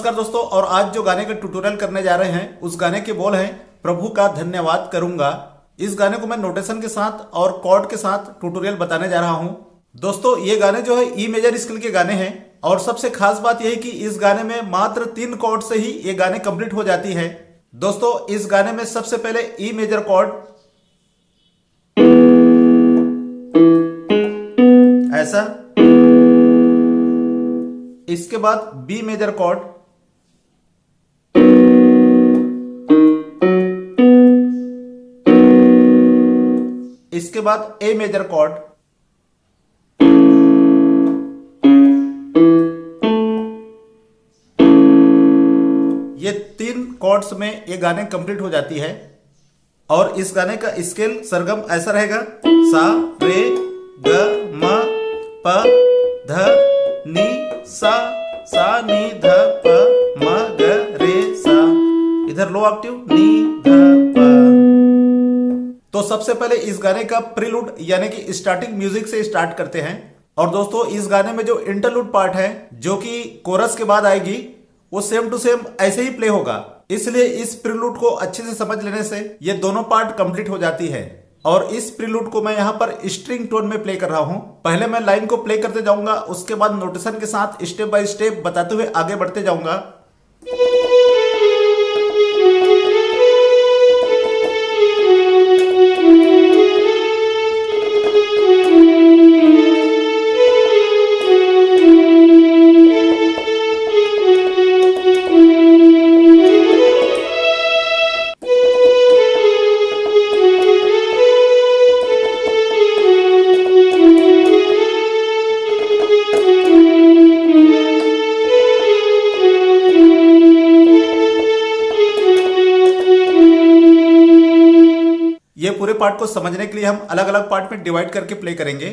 नमस्कार दोस्तों, और आज जो गाने का ट्यूटोरियल करने जा रहे हैं उस गाने के बोल हैं प्रभु का धन्यवाद करूंगा। इस गाने को मैं नोटेशन के साथ और कॉर्ड के साथ ट्यूटोरियल बताने जा रहा हूं। दोस्तों ये गाने जो है ई मेजर स्केल के गाने हैं और सबसे खास बात यह है कि इस गाने में मात्र 3 कॉर्ड से ही ये गाने कंप्लीट हो जाती है। दोस्तों इस गाने में सबसे पहले ई मेजर कॉर्ड ऐसा, इसके बाद बी मेजर कॉर्ड, इसके बाद ए मेजर कॉर्ड, ये 3 कॉर्ड्स में ये गाने कंप्लीट हो जाती है। और इस गाने का स्केल सरगम ऐसा रहेगा, सा रे ग म प ध नी सा नी ध प म ग रे सा, इधर लो ऑक्टेव नी ध प। तो सबसे पहले इस गाने का प्रीलूड यानी कि स्टार्टिंग म्यूजिक से स्टार्ट करते हैं। और दोस्तों इस गाने में जो इंटरलूड पार्ट है जो कि कोरस के बाद आएगी वो सेम टू सेम ऐसे ही प्ले होगा, इसलिए इस प्रीलूड को अच्छे से समझ लेने से ये दोनों पार्ट कंप्लीट हो जाती है। और इस प्रीलूड को मैं यहाँ पर स्ट्रिंग टोन में प्ले कर रहा हूँ। पहले मैं लाइन को प्ले करते जाऊंगा, उसके बाद नोटेशन के साथ स्टेप बाय स्टेप बताते हुए आगे बढ़ते जाऊंगा। ये पूरे पार्ट को समझने के लिए हम अलग अलग पार्ट में डिवाइड करके प्ले करेंगे।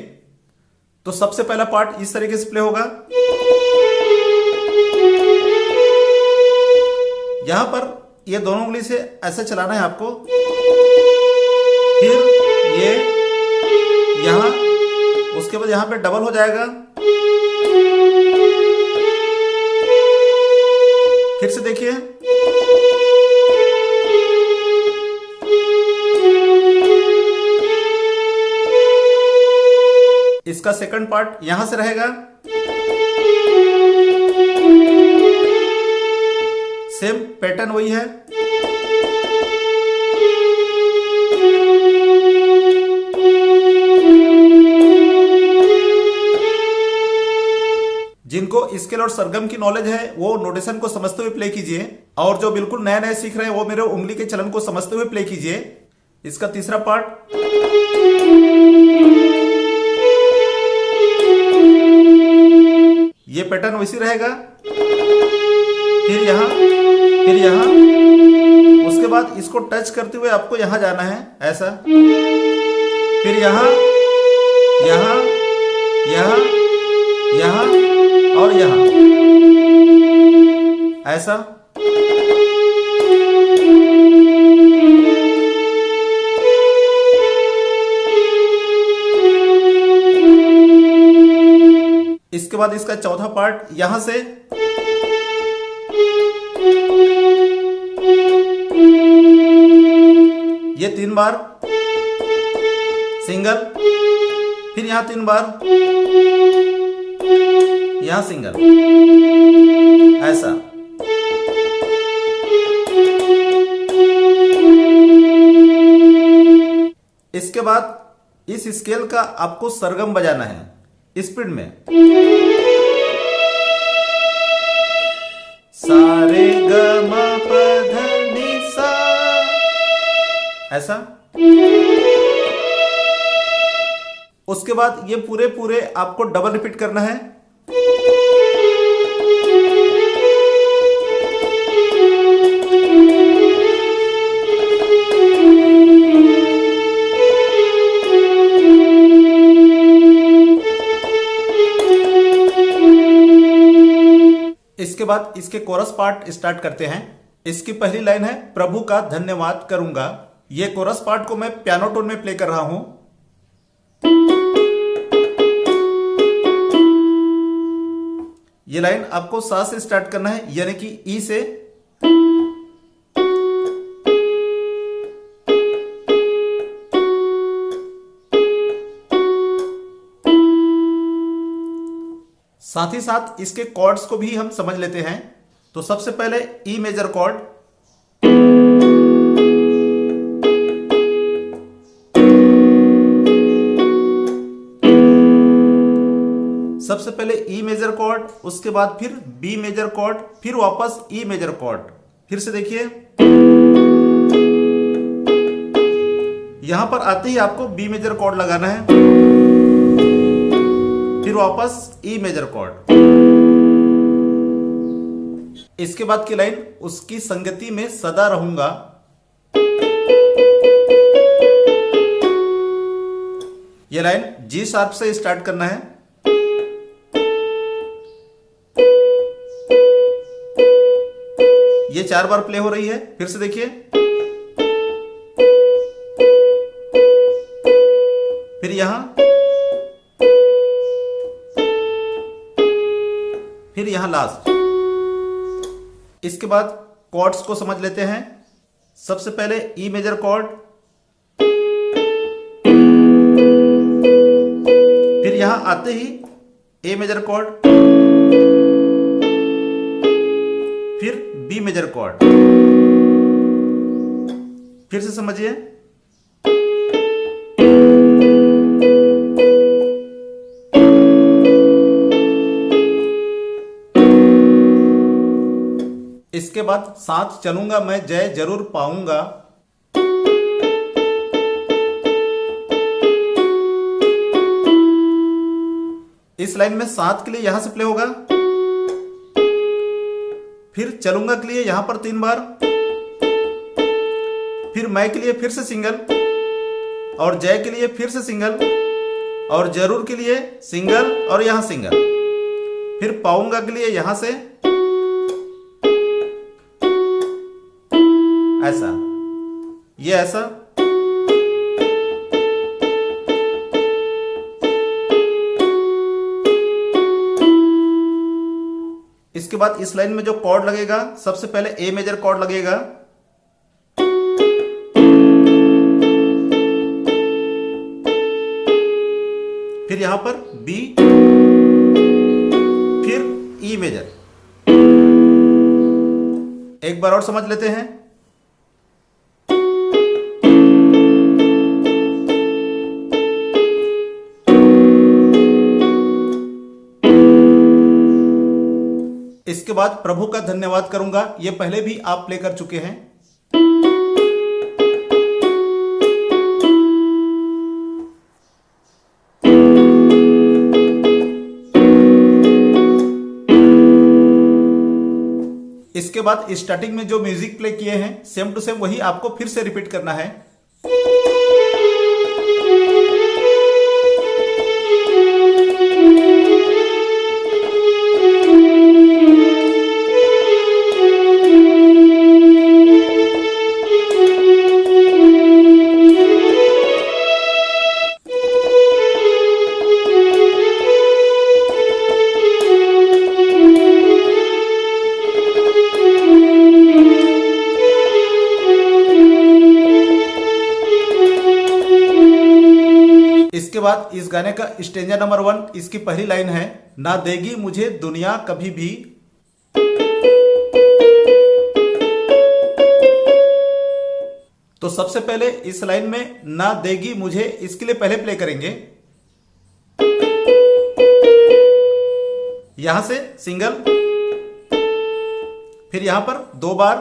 तो सबसे पहला पार्ट इस तरीके से प्ले होगा। यहां पर ये दोनों उंगली से ऐसे चलाना है आपको, फिर ये यहां, उसके बाद यहां पे डबल हो जाएगा, फिर से देखिए, इसका सेकंड पार्ट यहां से रहेगा, सेम पैटर्न वही है। जिनको स्केल और सरगम की नॉलेज है वो नोटेशन को समझते हुए प्ले कीजिए, और जो बिल्कुल नए नए सीख रहे हैं वो मेरे उंगली के चलन को समझते हुए प्ले कीजिए। इसका तीसरा पार्ट ये पैटर्न वैसी रहेगा, फिर यहां, फिर यहां, उसके बाद इसको टच करते हुए आपको यहां जाना है ऐसा, फिर यहां, यहां, यहां, यहां और यहां ऐसा। इसके बाद इसका चौथा पार्ट यहां से ये 3 बार सिंगल, फिर यहां 3 बार, यहां सिंगल ऐसा। इसके बाद इस स्केल का आपको सरगम बजाना है स्पीड में, सा रे ग म प ध नि सा ऐसा। उसके बाद ये पूरे आपको डबल रिपीट करना है। इसके बाद इसके कोरस पार्ट स्टार्ट करते हैं। इसकी पहली लाइन है प्रभु का धन्यवाद करूंगा। ये कोरस पार्ट को मैं पियानो टोन में प्ले कर रहा हूं। ये लाइन आपको सा से स्टार्ट करना है, यानी कि ई से। साथ ही साथ इसके कॉर्ड्स को भी हम समझ लेते हैं। तो सबसे पहले ई मेजर कॉर्ड, सबसे पहले ई मेजर कॉर्ड, उसके बाद फिर बी मेजर कॉर्ड, फिर वापस ई मेजर कॉर्ड। फिर से देखिए, यहां पर आते ही आपको बी मेजर कॉर्ड लगाना है, फिर वापस ई मेजर कॉर्ड। इसके बाद की लाइन उसकी संगति में सदा रहूंगा। यह लाइन जी शार्प से स्टार्ट करना है। ये 4 बार प्ले हो रही है। फिर से देखिए, फिर यहां, फिर यहां लास्ट। इसके बाद कॉर्ड्स को समझ लेते हैं। सबसे पहले ई मेजर कॉर्ड, फिर यहां आते ही ए मेजर कॉर्ड, फिर बी मेजर कॉर्ड। फिर से समझिए, इसके बाद साथ चलूंगा मैं जय जरूर पाऊंगा। इस लाइन में साथ के लिए यहां से प्ले होगा, फिर चलूंगा के लिए यहां पर 3 बार, फिर मैं के लिए फिर से सिंगल, और जय के लिए फिर से सिंगल, और जरूर के लिए सिंगल और यहां सिंगल, फिर पाऊंगा के लिए यहां से ऐसा, ये ऐसा। इसके बाद इस लाइन में जो कॉर्ड लगेगा, सबसे पहले ए मेजर कॉर्ड लगेगा, फिर यहां पर बी, फिर ई मेजर। एक बार और समझ लेते हैं। इसके बाद प्रभु का धन्यवाद करूंगा, ये पहले भी आप प्ले कर चुके हैं। इसके बाद स्टार्टिंग में जो म्यूजिक प्ले किए हैं सेम टू सेम वही आपको फिर से रिपीट करना है। इसके बाद इस गाने का स्टेंजा नंबर 1, इसकी पहली लाइन है, ना देगी मुझे दुनिया कभी भी। तो सबसे पहले इस लाइन में ना देगी मुझे, इसके लिए पहले प्ले करेंगे। यहां से सिंगल, फिर यहां पर 2 बार,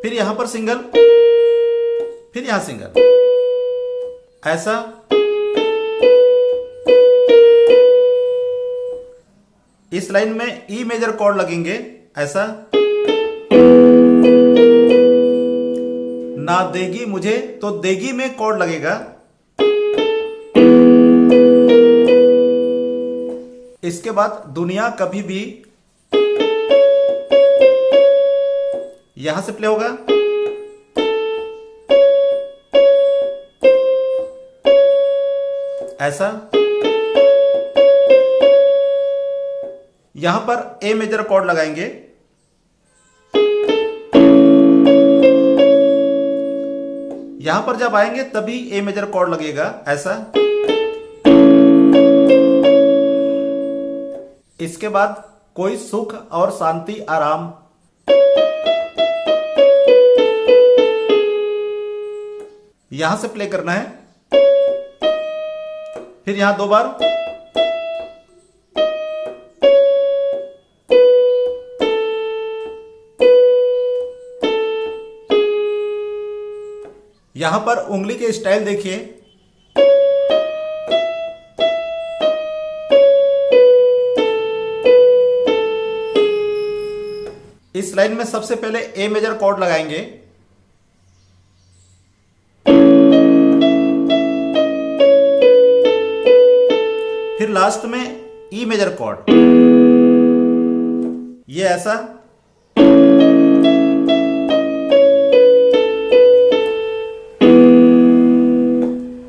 फिर यहां पर सिंगल, फिर यहां सिंगल, ऐसा। इस लाइन में ई मेजर कॉर्ड लगेंगे, ऐसा। ना देगी मुझे, तो देगी में कॉर्ड लगेगा। इसके बाद दुनिया कभी भी, यहां से प्ले होगा, ऐसा। यहां पर ए मेजर कॉर्ड लगाएंगे। यहां पर जब आएंगे तभी ए मेजर कॉर्ड लगेगा, ऐसा। इसके बाद कोई सुख और शांति आराम। यहां से प्ले करना है, फिर यहां 2 बार, यहां पर उंगली के स्टाइल देखिए। इस लाइन में सबसे पहले ए मेजर कॉर्ड लगाएंगे, फिर लास्ट में ई मेजर कॉर्ड, ये ऐसा।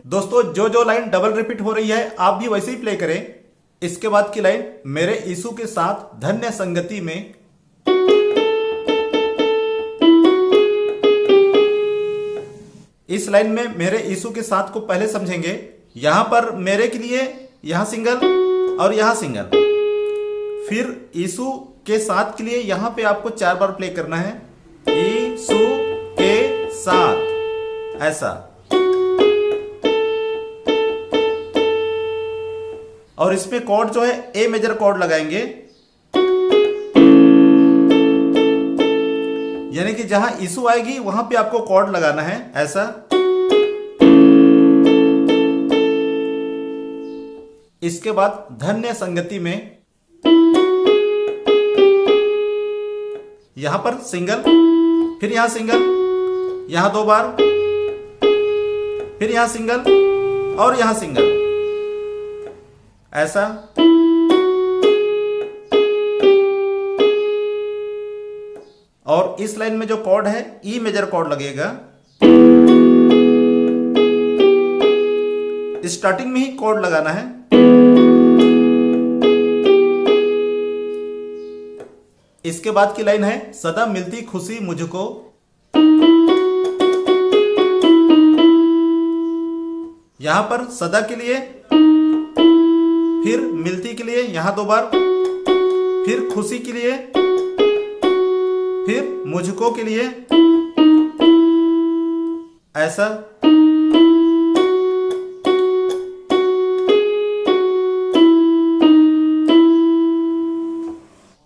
दोस्तों जो लाइन डबल रिपीट हो रही है आप भी वैसे ही प्ले करें। इसके बाद की लाइन मेरे यीशु के साथ धन्य संगति में। इस लाइन में मेरे यीशु के साथ को पहले समझेंगे। यहां पर मेरे के लिए यहां सिंगल और यहां सिंगल, फिर यीशु के साथ के लिए यहां पे आपको 4 बार प्ले करना है, यीशु के साथ, ऐसा। और इसमें कॉर्ड जो है ए मेजर कॉर्ड लगाएंगे, यानी कि जहां यीशु आएगी वहां पे आपको कॉर्ड लगाना है, ऐसा। इसके बाद धन्य संगति में यहां पर सिंगल, फिर यहां सिंगल, यहां 2 बार, फिर यहां सिंगल और यहां सिंगल, ऐसा। और इस लाइन में जो कॉर्ड है ई मेजर कॉर्ड लगेगा। स्टार्टिंग में ही कॉर्ड लगाना है। इसके बाद की लाइन है सदा मिलती खुशी मुझको। यहां पर सदा के लिए, फिर मिलती के लिए यहां 2 बार, फिर खुशी के लिए, फिर मुझको के लिए, ऐसा।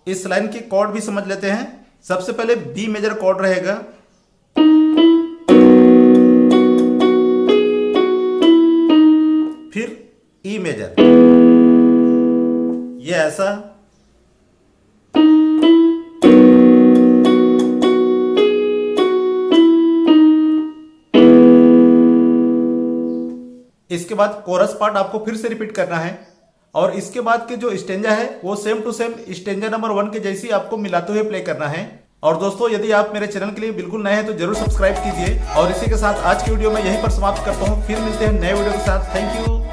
इस लाइन की कॉर्ड भी समझ लेते हैं। सबसे पहले बी मेजर कॉर्ड रहेगा, फिर ई मेजर, ये ऐसा। इसके बाद कोरस पार्ट आपको फिर से रिपीट करना है, और इसके बाद के जो स्टेंजा है वो same to same stanza number 1 के जैसी आपको मिलाते हुए प्ले करना है। और दोस्तों यदि आप मेरे चैनल के लिए बिल्कुल नए हैं तो जरूर सब्सक्राइब कीजिए। और इसी के साथ आज की वीडियो में यहीं पर समाप्त करता हूं, फिर मिलते हैं नए वीडियो के साथ। Thank you.